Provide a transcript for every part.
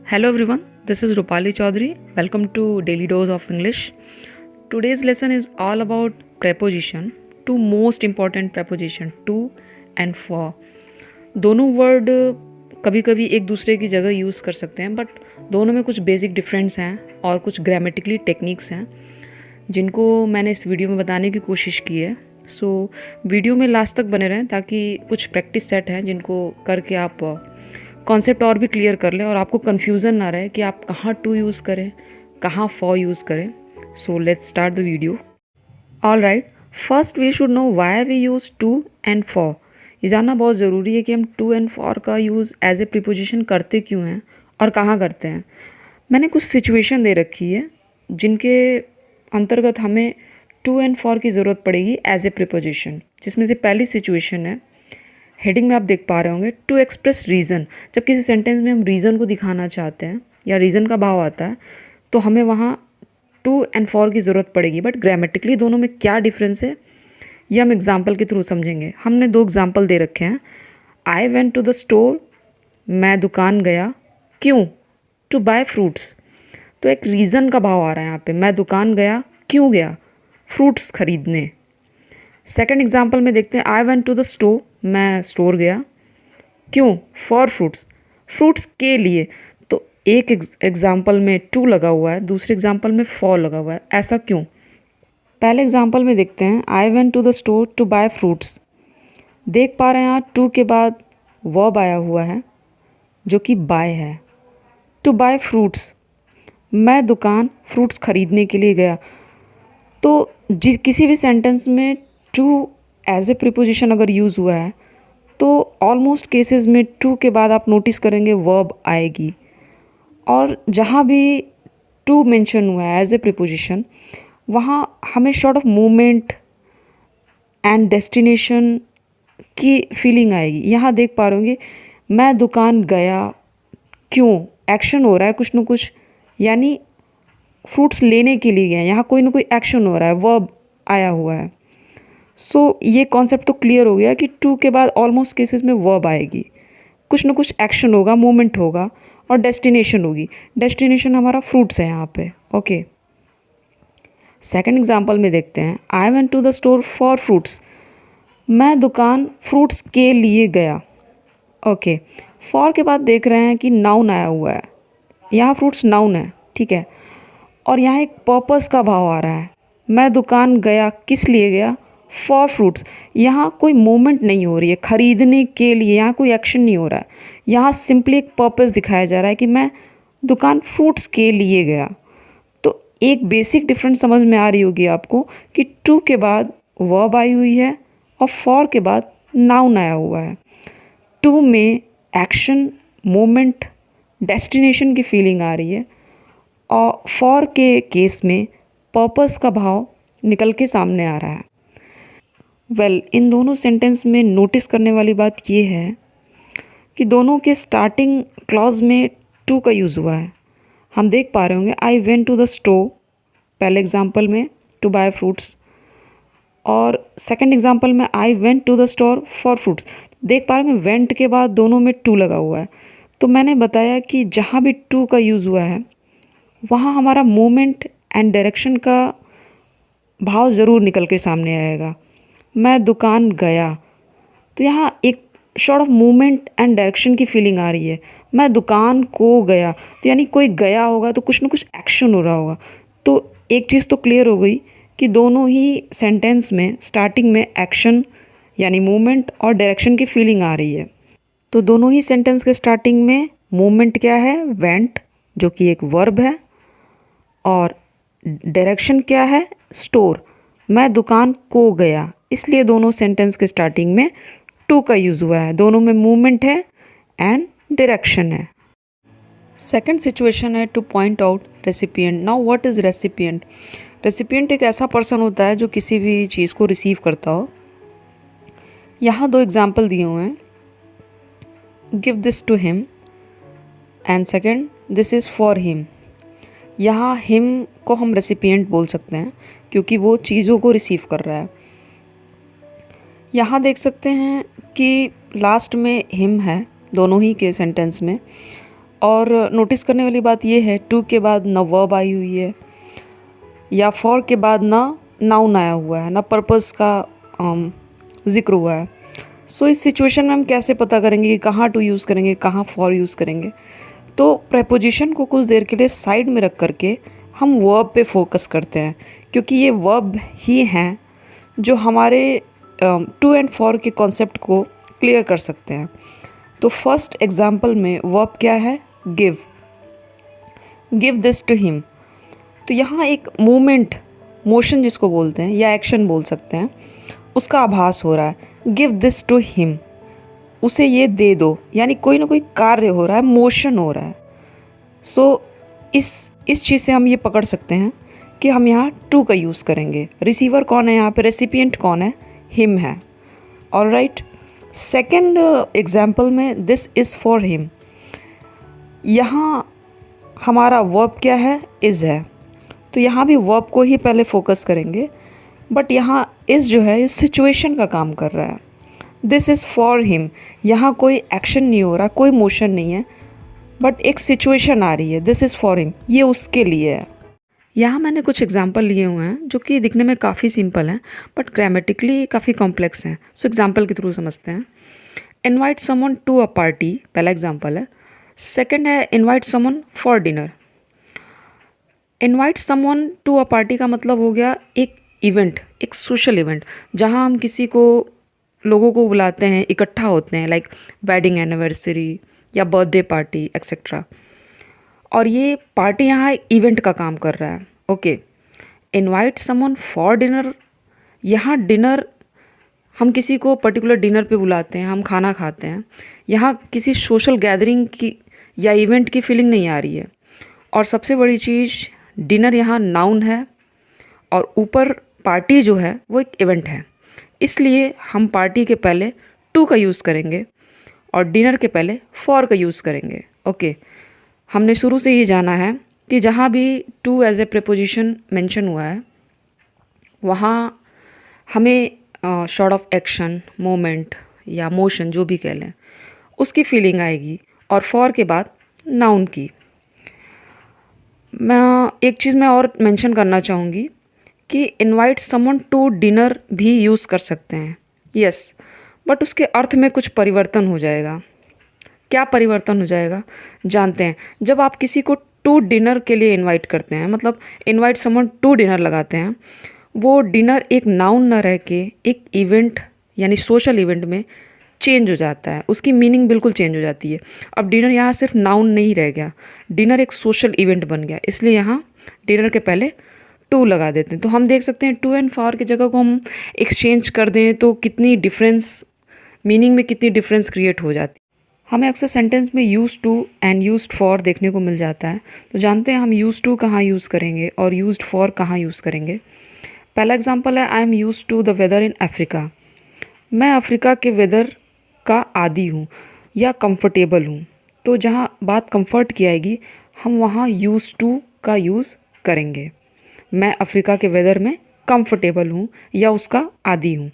Hello everyone, this is Rupali Chaudhary. Welcome to Daily Dose of English. Today's lesson is all about preposition, two most important preposition to and for. दोनों word कभी कभी एक दूसरे की जगह use कर सकते हैं बट दोनों में कुछ बेसिक डिफरेंस हैं और कुछ ग्रामेटिकली टेक्निक्स हैं जिनको मैंने इस वीडियो में बताने की कोशिश की है। सो वीडियो में लास्ट तक बने रहें ताकि कुछ प्रैक्टिस सेट हैं जिनको करके आप कॉन्सेप्ट और भी क्लियर कर लें और आपको कन्फ्यूज़न ना रहे कि आप कहाँ टू यूज़ करें, कहाँ फॉर यूज़ करें। So let's start the video. All right, first we should know why we use to and for. ये जानना बहुत ज़रूरी है कि हम टू एंड फॉर का यूज़ एज ए प्रीपोजिशन करते क्यों हैं और कहाँ करते हैं। मैंने कुछ सिचुएशन दे रखी है जिनके अंतर्गत हमें टू एंड फॉर की ज़रूरत पड़ेगी एज ए प्रीपोजिशन, जिसमें से पहली सिचुएशन है, हेडिंग में आप देख पा रहे होंगे, टू एक्सप्रेस रीज़न। जब किसी सेंटेंस में हम रीज़न को दिखाना चाहते हैं या रीज़न का भाव आता है तो हमें वहाँ टू एंड फॉर की ज़रूरत पड़ेगी। बट ग्रामेटिकली दोनों में क्या डिफरेंस है ये हम एग्जाम्पल के थ्रू समझेंगे। हमने दो एग्जाम्पल दे रखे हैं। I went to the store, मैं दुकान गया, क्यों? To buy fruits. तो एक रीज़न का भाव आ रहा है यहाँ पे, मैं दुकान गया, क्यों गया? फ्रूट्स खरीदने। सेकंड एग्जाम्पल में देखते हैं, I went to the store, मैं स्टोर गया, क्यों? फॉर फ्रूट्स, फ्रूट्स के लिए। तो एक एग्जाम्पल में टू लगा हुआ है, दूसरे एग्जाम्पल में फॉर लगा हुआ है, ऐसा क्यों? पहले एग्जाम्पल में देखते हैं, I went to the store to buy fruits. देख पा रहे हैं यहाँ टू के बाद वर्ब आया हुआ है जो कि बाय है। टू बाय फ्रूट्स, मैं दुकान फ्रूट्स खरीदने के लिए गया। तो किसी भी सेंटेंस में टू एज ए प्रीपोजिशन अगर यूज़ हुआ है तो ऑलमोस्ट केसेस में टू के बाद आप नोटिस करेंगे वर्ब आएगी। और जहाँ भी टू मेंशन हुआ है एज ए प्रीपोजिशन वहाँ हमें sort of movement and destination की फीलिंग आएगी। यहाँ देख पा रहे होंगे, मैं दुकान गया, क्यों? एक्शन हो रहा है कुछ न कुछ, यानी फ्रूट्स लेने के लिए गए, यहाँ कोई ना कोई एक्शन हो रहा है, वर्ब आया हुआ है। सो ये कॉन्सेप्ट तो क्लियर हो गया कि टू के बाद ऑलमोस्ट केसेस में वर्ब आएगी, कुछ ना कुछ एक्शन होगा, मूवमेंट होगा और डेस्टिनेशन होगी। डेस्टिनेशन हमारा फ्रूट्स है यहाँ पे। ओके, सेकंड एग्जांपल में देखते हैं, I went to the store for fruits, मैं दुकान फ्रूट्स के लिए गया। ओके, फॉर के बाद देख रहे हैं कि नाउन आया हुआ है, यहाँ फ्रूट्स नाउन है, ठीक है। और यहाँ एक पर्पस का भाव आ रहा है, मैं दुकान गया, किस लिए गया? For fruits. यहाँ कोई मूवमेंट नहीं हो रही है खरीदने के लिए, यहाँ कोई एक्शन नहीं हो रहा है, यहाँ सिंपली एक पर्पस दिखाया जा रहा है कि मैं दुकान फ्रूट्स के लिए गया। तो एक बेसिक डिफरेंस समझ में आ रही होगी आपको कि टू के बाद वर्ब आई हुई है और फॉर के बाद नाउन आया हुआ है। टू में एक्शन, मोमेंट, डेस्टिनेशन की फीलिंग आ रही है और फॉर के केस में पर्पस का भाव निकल के सामने आ रहा है। इन दोनों सेंटेंस में नोटिस करने वाली बात ये है कि दोनों के स्टार्टिंग क्लॉज में टू का यूज़ हुआ है। हम देख पा रहे होंगे, I went to the store पहले एग्जाम्पल में टू बाय फ्रूट्स और सेकंड एग्जाम्पल में I went to the store for fruits. देख पा रहे होंगे वेंट के बाद दोनों में टू लगा हुआ है। तो मैंने बताया कि जहाँ भी टू का यूज़ हुआ है वहाँ हमारा मूवमेंट एंड डायरेक्शन का भाव ज़रूर निकल के सामने आएगा। मैं दुकान गया, तो यहाँ एक sort of movement and direction की फीलिंग आ रही है। मैं दुकान को गया, तो यानी कोई गया होगा तो कुछ ना कुछ एक्शन हो रहा होगा। तो एक चीज़ तो क्लियर हो गई कि दोनों ही सेंटेंस में स्टार्टिंग में एक्शन यानी मूवमेंट और डायरेक्शन की फीलिंग आ रही है। तो दोनों ही सेंटेंस के स्टार्टिंग में मूवमेंट क्या है? वेंट, जो कि एक वर्ब है, और डायरेक्शन क्या है? स्टोर, मैं दुकान को गया। इसलिए दोनों सेंटेंस के स्टार्टिंग में टू का यूज़ हुआ है। दोनों में मूवमेंट है एंड डायरेक्शन है। सेकंड सिचुएशन है two point out recipient. Now what is recipient? Recipient एक ऐसा पर्सन होता है जो किसी भी चीज़ को रिसीव करता हो। यहाँ दो एग्जाम्पल दिए हुए हैं, give this to him and second this is for him. यहाँ हिम को हम रेसिपिएंट बोल सकते हैं क्योंकि वो चीज़ों को रिसीव कर रहा है। यहाँ देख सकते हैं कि लास्ट में हिम है दोनों ही के सेंटेंस में, और नोटिस करने वाली बात ये है, टू के बाद ना वर्ब आई हुई है, या फॉर के बाद ना नाउन आया हुआ है, ना पर्पस का जिक्र हुआ है। सो इस सिचुएशन में हम कैसे पता करेंगे कि कहाँ टू यूज़ करेंगे, कहाँ फॉर यूज़ करेंगे? तो प्रेपोजिशन को कुछ देर के लिए साइड में रख करके हम वर्ब पे फोकस करते हैं, क्योंकि ये वर्ब ही हैं जो हमारे टू एंड फॉर के कॉन्सेप्ट को क्लियर कर सकते हैं। तो फर्स्ट एग्जाम्पल में वर्ब क्या है? Give. Give this to him. तो यहाँ एक मूवमेंट, मोशन जिसको बोलते हैं, या एक्शन बोल सकते हैं, उसका आभास हो रहा है। गिव दिस टू हिम, उसे ये दे दो, यानी कोई ना कोई कार्य हो रहा है, मोशन हो रहा है। सो इस चीज़ से हम ये पकड़ सकते हैं कि हम यहाँ टू का यूज़ करेंगे। रिसीवर कौन है यहाँ पे? रेसिपिएंट कौन है? हिम है। ऑलराइट, सेकेंड एग्जाम्पल में दिस इज़ फॉर हिम, यहाँ हमारा वर्ब क्या है? इज़ है। तो यहाँ भी वर्ब को ही पहले फोकस करेंगे, बट यहाँ इज़ जो है इस सिचुएशन का काम कर रहा है। दिस इज़ फॉर हिम, यहाँ कोई एक्शन नहीं हो रहा, कोई मोशन नहीं है, बट एक सिचुएशन आ रही है। दिस इज़ फॉर हिम, ये उसके लिए है। यहाँ मैंने कुछ एग्जाम्पल लिए हुए हैं जो कि दिखने में काफ़ी सिंपल हैं, बट ग्रामेटिकली काफ़ी कॉम्प्लेक्स हैं। सो एग्जाम्पल के थ्रू समझते हैं। Invite someone to a party, पहला एग्जाम्पल है। सेकेंड है invite someone for dinner. Invite someone to a party का मतलब हो गया एक इवेंट, एक सोशल इवेंट, जहाँ हम किसी को, लोगों को बुलाते हैं, इकट्ठा होते हैं, लाइक वेडिंग एनिवर्सरी या बर्थडे पार्टी एक्सेट्रा। और ये पार्टी यहाँ इवेंट का काम कर रहा है। Okay, invite someone for dinner, यहाँ डिनर, हम किसी को पर्टिकुलर डिनर पे बुलाते हैं, हम खाना खाते हैं। यहाँ किसी सोशल गैदरिंग की या इवेंट की फीलिंग नहीं आ रही है। और सबसे बड़ी चीज़, डिनर यहाँ नाउन है और ऊपर पार्टी जो है वो एक इवेंट है, इसलिए हम पार्टी के पहले टू का यूज़ करेंगे और डिनर के पहले फॉर का यूज़ करेंगे। ओके, हमने शुरू से ये जाना है कि जहाँ भी to as a preposition mention हुआ है, वहाँ हमें शॉर्ट ऑफ एक्शन, मोमेंट या मोशन जो भी कह लें, उसकी फीलिंग आएगी, और फॉर के बाद नाउन की। मैं एक चीज़ मैं और मेंशन करना चाहूँगी कि इनवाइट समवन टू डिनर भी यूज़ कर सकते हैं, यस, बट उसके अर्थ में कुछ परिवर्तन हो जाएगा। क्या परिवर्तन हो जाएगा जानते हैं? जब आप किसी को टू डिनर के लिए इनवाइट करते हैं, मतलब इनवाइट समवन टू डिनर लगाते हैं, वो डिनर एक नाउन ना रह के एक इवेंट यानी सोशल इवेंट में चेंज हो जाता है, उसकी मीनिंग बिल्कुल चेंज हो जाती है। अब डिनर यहाँ सिर्फ नाउन नहीं रह गया, डिनर एक सोशल इवेंट बन गया, इसलिए यहाँ डिनर के पहले टू लगा देते हैं। तो हम देख सकते हैं टू एंड फॉर की जगह को हम एक्सचेंज कर दें तो कितनी डिफरेंस, मीनिंग में कितनी डिफरेंस क्रिएट हो जाती है। हमें अक्सर सेंटेंस में used to and used for देखने को मिल जाता है। तो जानते हैं हम यूज्ड टू कहाँ यूज़ करेंगे और यूज्ड फॉर कहाँ यूज़ करेंगे। पहला एग्जांपल है, I am used to the weather in Africa. मैं अफ्रीका के वेदर का आदी हूँ या कंफर्टेबल हूँ। तो जहाँ बात कंफर्ट की आएगी, हम वहाँ यूज्ड टू का यूज़ करेंगे। मैं अफ्रीका के वेदर में कंफर्टेबल हूँ या उसका आदी हूँ।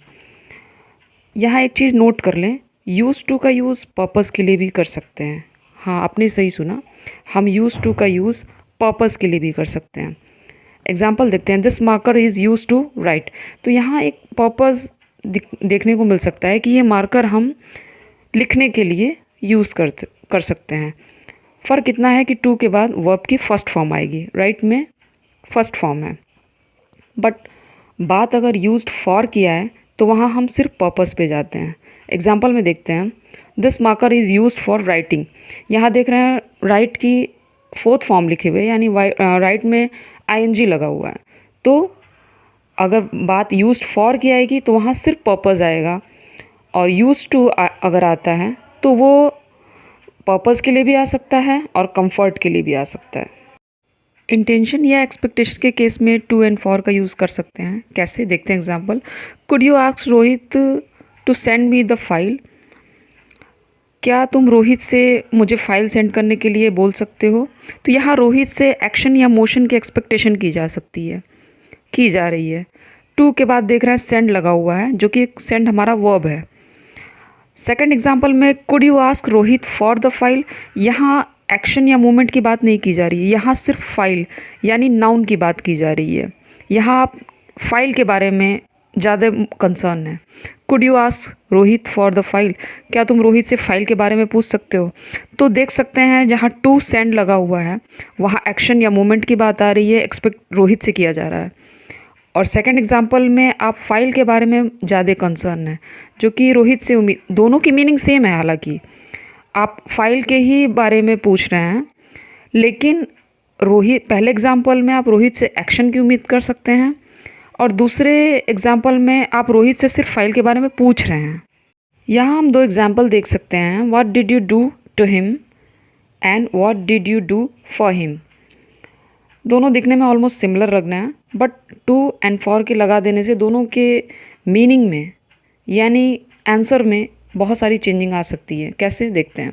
यहाँ एक चीज़ नोट कर लें, यूज़ टू का यूज़ पर्पस के लिए भी कर सकते हैं। हाँ, आपने सही सुना, हम यूज़ टू का यूज़ पर्पस के लिए भी कर सकते हैं। एग्जाम्पल देखते हैं, this marker is use to write. तो यहाँ एक पर्पस देखने को मिल सकता है कि ये मार्कर हम लिखने के लिए यूज़ कर सकते हैं। फ़र्क इतना है कि टू के बाद वर्ब की फर्स्ट फॉर्म आएगी, राइट में फर्स्ट फॉर्म है, बट बात अगर यूज्ड फॉर किया है तो वहाँ हम सिर्फ पर्पस पे जाते हैं। एग्जाम्पल में देखते हैं, this marker is used for writing. यहाँ देख रहे हैं राइट की फोर्थ फॉर्म लिखे हुए, यानी राइट में आईएनजी लगा हुआ है। तो अगर बात यूज्ड फॉर की आएगी तो वहाँ सिर्फ पर्पस आएगा, और यूज्ड टू अगर आता है तो वो पर्पस के लिए भी आ सकता है और कंफर्ट के लिए भी आ सकता है। इंटेंशन या एक्सपेक्टेशन के केस में टू एंड फॉर का यूज़ कर सकते हैं। कैसे, देखते हैं example. Could you ask Rohit to send me the file. क्या तुम रोहित से मुझे फ़ाइल सेंड करने के लिए बोल सकते हो। तो यहाँ रोहित से एक्शन या मोशन की एक्सपेक्टेशन की जा सकती है, की जा रही है। टू के बाद देख रहे हैं सेंड लगा हुआ है, जो कि सेंड हमारा वर्ब है। सेकंड एग्जांपल में could you ask Rohit for the file, यहाँ एक्शन या मूवमेंट की बात नहीं की जा रही है, यहाँ सिर्फ फाइल यानी नाउन की बात की जा रही है। यहाँ आप फाइल के बारे में ज़्यादा कंसर्न है। Could you ask Rohit for the file, क्या तुम रोहित से फाइल के बारे में पूछ सकते हो? तो देख सकते हैं जहाँ टू सेंड लगा हुआ है वहाँ एक्शन या मूवमेंट की बात आ रही है, एक्सपेक्ट रोहित से किया जा रहा है। और सेकंड एग्जांपल में आप फाइल के बारे में ज़्यादा कंसर्न है, जो कि रोहित से उम्मीद, दोनों की मीनिंग सेम है, हालांकि आप फाइल के ही बारे में पूछ रहे हैं, लेकिन रोहित, पहले एग्जांपल में आप रोहित से एक्शन की उम्मीद कर सकते हैं और दूसरे एग्जांपल में आप रोहित से सिर्फ फाइल के बारे में पूछ रहे हैं। यहाँ हम दो एग्जांपल देख सकते हैं, what did you do to him and what did you do for him. दोनों दिखने में ऑलमोस्ट सिमिलर लग रहे हैं, बट टू एंड फॉर के लगा देने से दोनों के मीनिंग में यानी आंसर में बहुत सारी चेंजिंग आ सकती है। कैसे, देखते हैं।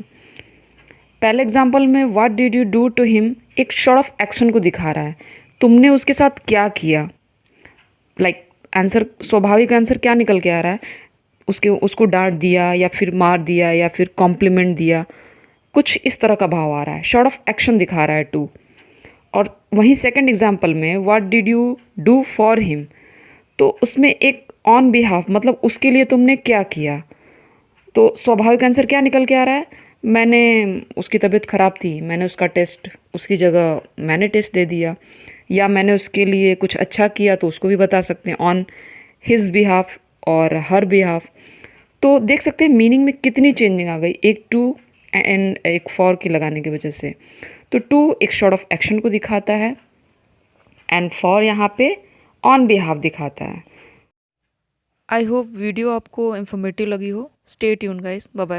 पहले एग्जांपल में what did you do to him एक शॉर्ट ऑफ एक्शन को दिखा रहा है, तुमने उसके साथ क्या किया। लाइक आंसर, स्वाभाविक आंसर क्या निकल के आ रहा है, उसको डांट दिया या फिर मार दिया या फिर कॉम्प्लीमेंट दिया, कुछ इस तरह का भाव आ रहा है, शॉर्ट ऑफ एक्शन दिखा रहा है टू। और वहीं सेकंड एग्जांपल में what did you do for him, तो उसमें एक ऑन बिहाफ, मतलब उसके लिए तुमने क्या किया। तो स्वाभाविक आंसर क्या निकल के आ रहा है, मैंने, उसकी तबीयत ख़राब थी, मैंने उसका टेस्ट, उसकी जगह मैंने टेस्ट दे दिया, या मैंने उसके लिए कुछ अच्छा किया, तो उसको भी बता सकते हैं ऑन हिज बिहाफ और हर बिहाफ। तो देख सकते हैं मीनिंग में कितनी चेंजिंग आ गई, एक टू एंड एक फॉर की लगाने की वजह से। तो टू एक शॉर्ट ऑफ एक्शन को दिखाता है एंड फॉर यहाँ पे ऑन बिहाफ दिखाता है। आई होप वीडियो आपको इन्फॉर्मेटिव लगी हो। Stay tune guys, bye bye.